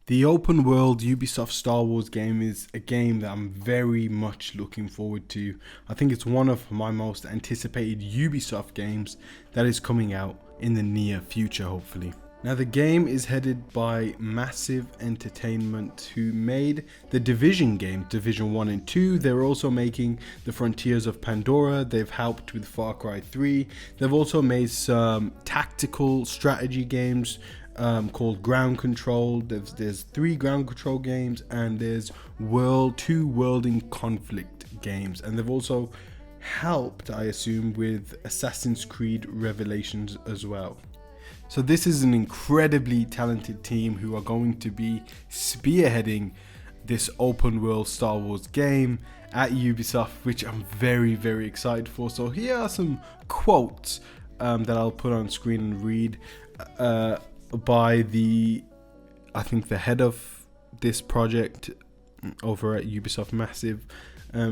The open world Ubisoft Star Wars game is a game that I'm very much looking forward to. I think it's one of my most anticipated Ubisoft games that is coming out in the near future, hopefully. Now, the game is headed by Massive Entertainment, who made the Division game, Division 1 and 2. They're also making the Frontiers of Pandora. They've helped with Far Cry 3. They've also made some tactical strategy games called Ground Control. There's 3 Ground Control games, and there's two World in Conflict games. And they've also helped, I assume, with Assassin's Creed Revelations as well. So this is an incredibly talented team who are going to be spearheading this open world Star Wars game at Ubisoft, which I'm very, very excited for. So here are some quotes that I'll put on screen and read by the head of this project over at Ubisoft Massive.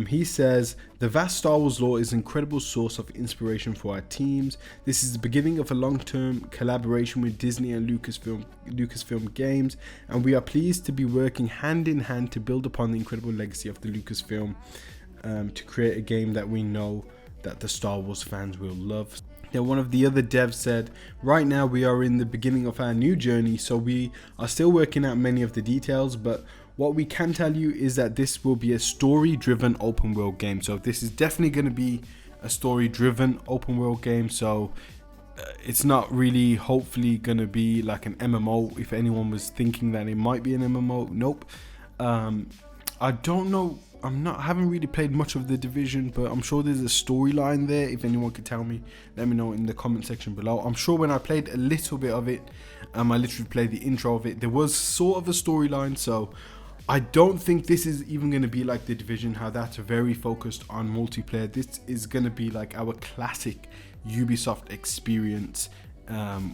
He says, "The vast Star Wars lore is an incredible source of inspiration for our teams. This is the beginning of a long-term collaboration with Disney and Lucasfilm Games, and we are pleased to be working hand in hand to build upon the incredible legacy of the Lucasfilm to create a game that we know that the Star Wars fans will love." Now, one of the other devs said, "Right now we are in the beginning of our new journey, so we are still working out many of the details, but what we can tell you is that this will be a story-driven open world game." So this is definitely going to be a story-driven open world game. So it's not really, hopefully, going to be like an MMO. If anyone was thinking that it might be an MMO, nope. I don't know. I haven't really played much of the Division, but I'm sure there's a storyline there. If anyone could tell me, let me know in the comment section below. I'm sure when I played a little bit of it, I literally played the intro of it, there was sort of a storyline. So I don't think this is even going to be like the Division, how that's very focused on multiplayer. This is going to be like our classic Ubisoft experience,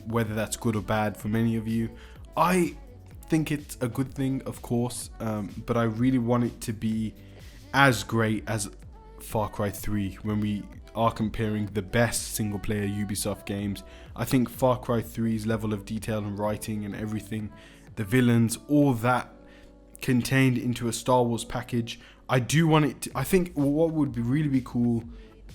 whether that's good or bad for many of you. I think it's a good thing, of course, but I really want it to be as great as Far Cry 3 when we are comparing the best single player Ubisoft games. I think Far Cry 3's level of detail and writing and everything, the villains, all that contained into a Star Wars package. I do want it to, I think what would be really cool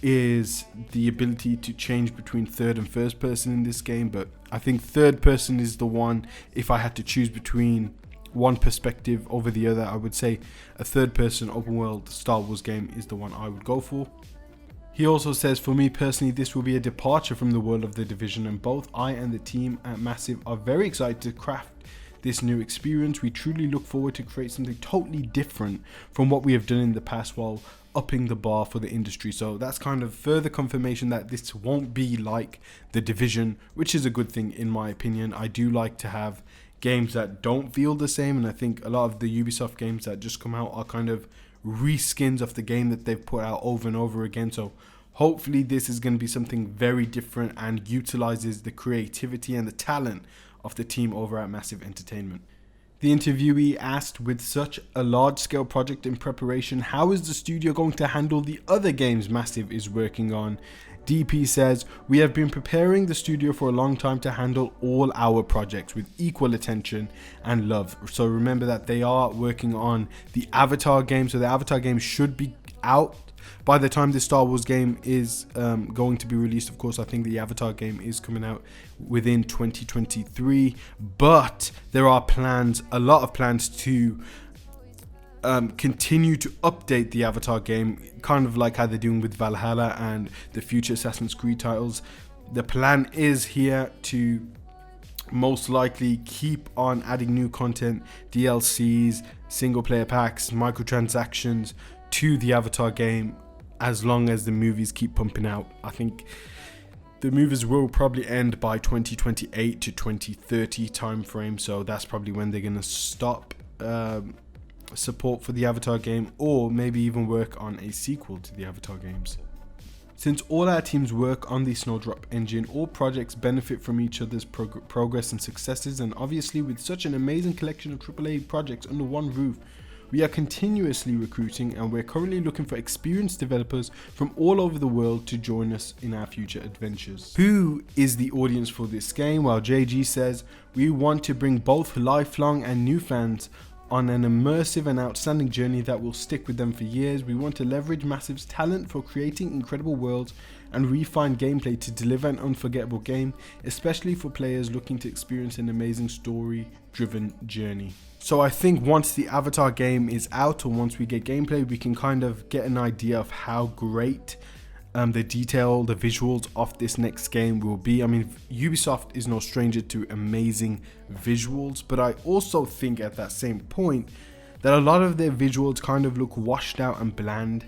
is the ability to change between third and first person in this game, but I think third person is the one. If I had to choose between one perspective over the other, I would say a third person open world Star Wars game is the one I would go for. He also says, "For me personally, this will be a departure from the world of the Division, and both I and the team at Massive are very excited to craft this new experience. We truly look forward to create something totally different from what we have done in the past while upping the bar for the industry." So that's kind of further confirmation that this won't be like the Division, which is a good thing in my opinion. I do like to have games that don't feel the same, and I think a lot of the Ubisoft games that just come out are kind of reskins of the game that they've put out over and over again. So hopefully this is going to be something very different and utilizes the creativity and the talent of the team over at Massive Entertainment. The interviewee asked, "With such a large-scale project in preparation, how is the studio going to handle the other games Massive is working on?" DP says, "We have been preparing the studio for a long time to handle all our projects with equal attention and love." So remember that they are working on the Avatar game. So the Avatar game should be out by the time the Star Wars game is going to be released. Of course, I think the Avatar game is coming out within 2023, but there are plans, a lot of plans to continue to update the Avatar game, kind of like how they're doing with Valhalla and the future Assassin's Creed titles. The plan is here to most likely keep on adding new content, DLCs, single player packs, microtransactions to the Avatar game as long as the movies keep pumping out. I think the movies will probably end by 2028 to 2030 time frame, so that's probably when they're going to stop support for the Avatar game, or maybe even work on a sequel to the Avatar games. Since all our teams work on the Snowdrop engine, all projects benefit from each other's progress and successes, and obviously with such an amazing collection of AAA projects under one roof, We are continuously recruiting, and we're currently looking for experienced developers from all over the world to join us in our future adventures. Who is the audience for this game? Well, JG says, we want to bring both lifelong and new fans on an immersive and outstanding journey that will stick with them for years. We want to leverage Massive's talent for creating incredible worlds and refine gameplay to deliver an unforgettable game, especially for players looking to experience an amazing story-driven journey. So I think once the Avatar game is out, or once we get gameplay, we can kind of get an idea of how great the detail, the visuals of this next game will be. I mean, Ubisoft is no stranger to amazing visuals, but I also think at that same point that a lot of their visuals kind of look washed out and bland,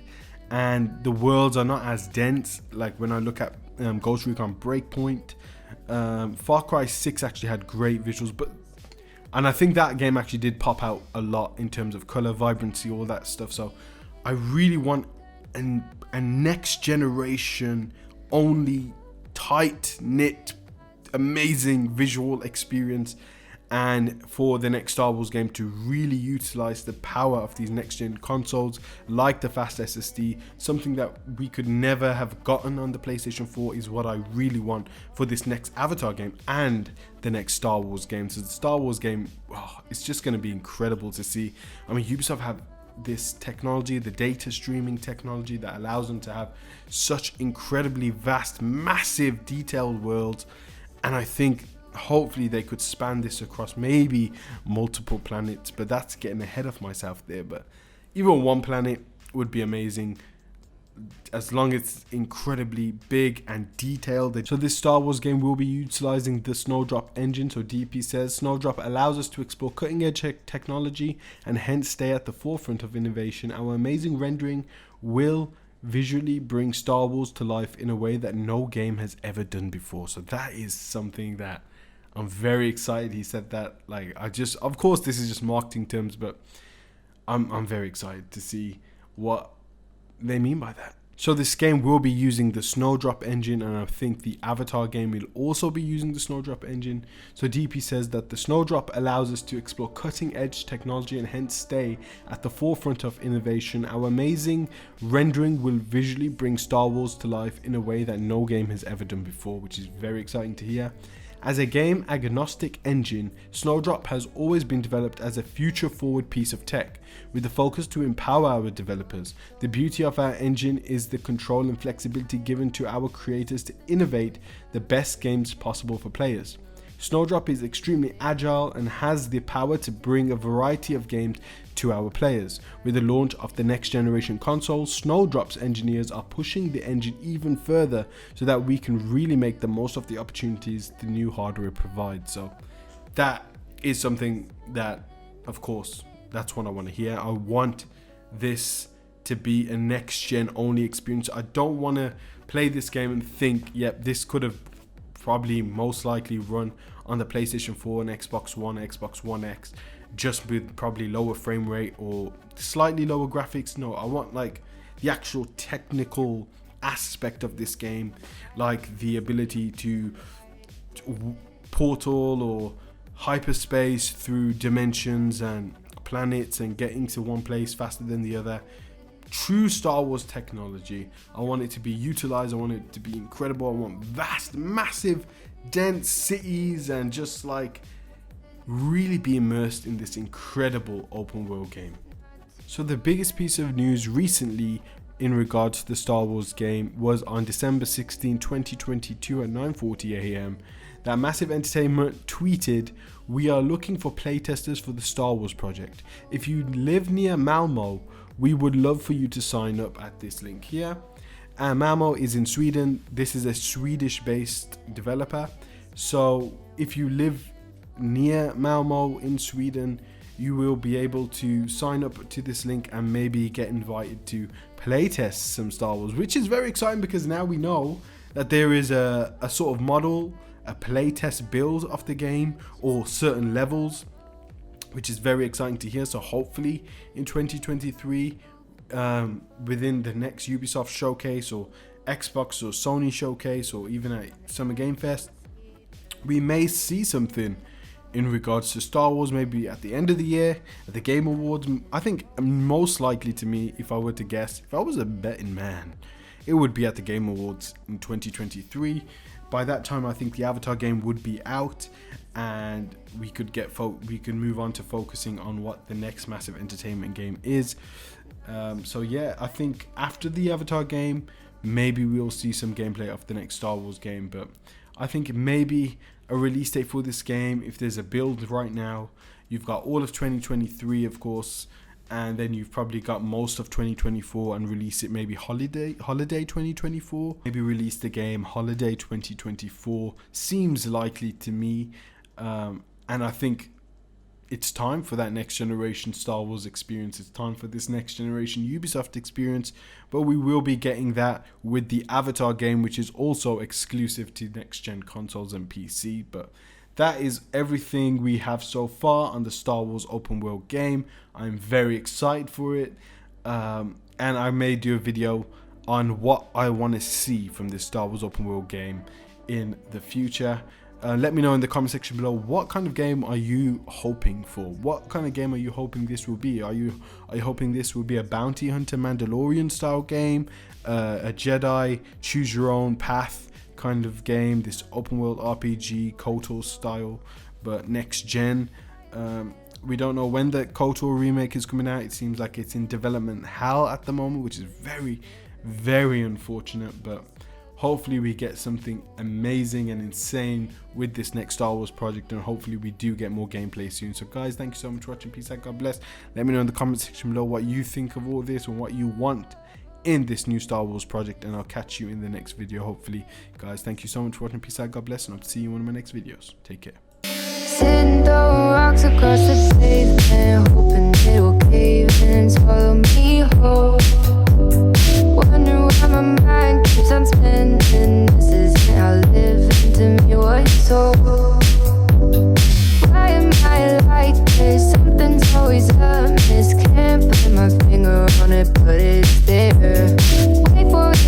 and the worlds are not as dense. Like when I look at Ghost Recon Breakpoint, Far Cry 6 actually had great visuals, and I think that game actually did pop out a lot in terms of color, vibrancy, all that stuff. So I really want a next generation only tight knit amazing visual experience, and for the next Star Wars game to really utilize the power of these next gen consoles like the fast SSD, something that we could never have gotten on the PlayStation 4, is what I really want for this next Avatar game and the next Star Wars game. So the Star Wars game, it's just going to be incredible to see. I mean, Ubisoft have this technology, the data streaming technology, that allows them to have such incredibly vast, massive, detailed worlds, and I think hopefully they could span this across maybe multiple planets, but that's getting ahead of myself there. But even one planet would be amazing, as long as it's incredibly big and detailed. So this Star Wars game will be utilizing the Snowdrop engine. So DP says, Snowdrop allows us to explore cutting edge technology and hence stay at the forefront of innovation. Our amazing rendering will visually bring Star Wars to life in a way that no game has ever done before. So that is something that I'm very excited. He said that, of course this is just marketing terms, but I'm very excited to see what they mean by that. So this game will be using the Snowdrop engine, and I think the Avatar game will also be using the Snowdrop engine. So DP says that the Snowdrop allows us to explore cutting edge technology and hence stay at the forefront of innovation. Our amazing rendering will visually bring Star Wars to life in a way that no game has ever done before, which is very exciting to hear. As a game agnostic engine, Snowdrop has always been developed as a future forward piece of tech, with the focus to empower our developers. The beauty of our engine is the control and flexibility given to our creators to innovate the best games possible for players. Snowdrop is extremely agile and has the power to bring a variety of games to our players. With the launch of the next generation console, Snowdrop's engineers are pushing the engine even further so that we can really make the most of the opportunities the new hardware provides. So that is something that, of course, that's what I want to hear. I want this to be a next gen only experience. I don't want to play this game and think, yep, this could have probably most likely run on the PlayStation 4 and Xbox One, Xbox One X, just with probably lower frame rate or slightly lower graphics. No, I want the actual technical aspect of this game, like the ability to portal or hyperspace through dimensions and planets and getting to one place faster than the other. True Star Wars technology. I want it to be utilized. I want it to be incredible. I want vast, massive, dense cities and just really be immersed in this incredible open world game. So the biggest piece of news recently in regards to the Star Wars game was on December 16, 2022 at 9:40 a.m. that Massive Entertainment tweeted, "We are looking for playtesters for the Star Wars project. If you live near Malmo, we would love for you to sign up at this link here." Malmo is in Sweden. This is a Swedish based developer. So if you live near Malmo in Sweden, you will be able to sign up to this link and maybe get invited to playtest some Star Wars, which is very exciting because now we know that there is a sort of model, a playtest build of the game or certain levels, which is very exciting to hear. So hopefully in 2023, within the next Ubisoft showcase or Xbox or Sony showcase or even at Summer Game Fest, we may see something in regards to Star Wars, maybe at the end of the year, at the Game Awards. I think most likely to me, if I were to guess, if I was a betting man, it would be at the Game Awards in 2023. By that time, I think the Avatar game would be out, and we could move on to focusing on what the next massive entertainment game is. So yeah, I think after the Avatar game, maybe we'll see some gameplay of the next Star Wars game, but I think maybe a release date for this game, if there's a build right now, you've got all of 2023, of course, and then you've probably got most of 2024 and release it maybe holiday 2024. Maybe release the game holiday 2024 seems likely to me, and I think it's time for that next generation Star Wars experience. It's time for this next generation Ubisoft experience, but we will be getting that with the Avatar game, which is also exclusive to next gen consoles and PC. But that is everything we have so far on the Star Wars open world game. I'm very excited for it, and I may do a video on what I want to see from this Star Wars open world game in the future. Let me know in the comment section below, what kind of game are you hoping for? What kind of game are you hoping this will be? Are you hoping this will be a bounty hunter Mandalorian style game, a Jedi choose your own path kind of game, this open world RPG KOTOR style but next gen? We don't know when the KOTOR remake is coming out. It seems like it's in development hell at the moment, which is very, very unfortunate, but hopefully we get something amazing and insane with this next Star Wars project, and hopefully we do get more gameplay soon. So guys, thank you so much for watching. Peace out, God bless. Let me know in the comment section below what you think of all this and what you want in this new Star Wars project, and I'll catch you in the next video hopefully. Guys, thank you so much for watching. Peace out, God bless, and I'll see you in one of my next videos. Take care. Send the rocks across the pavement, hoping it'll cave and swallow me whole. Wonder why my mind keeps on spinning. This isn't how living to me was told. Why am I like this? Something's always amiss. Can't put my finger on it, but it's there.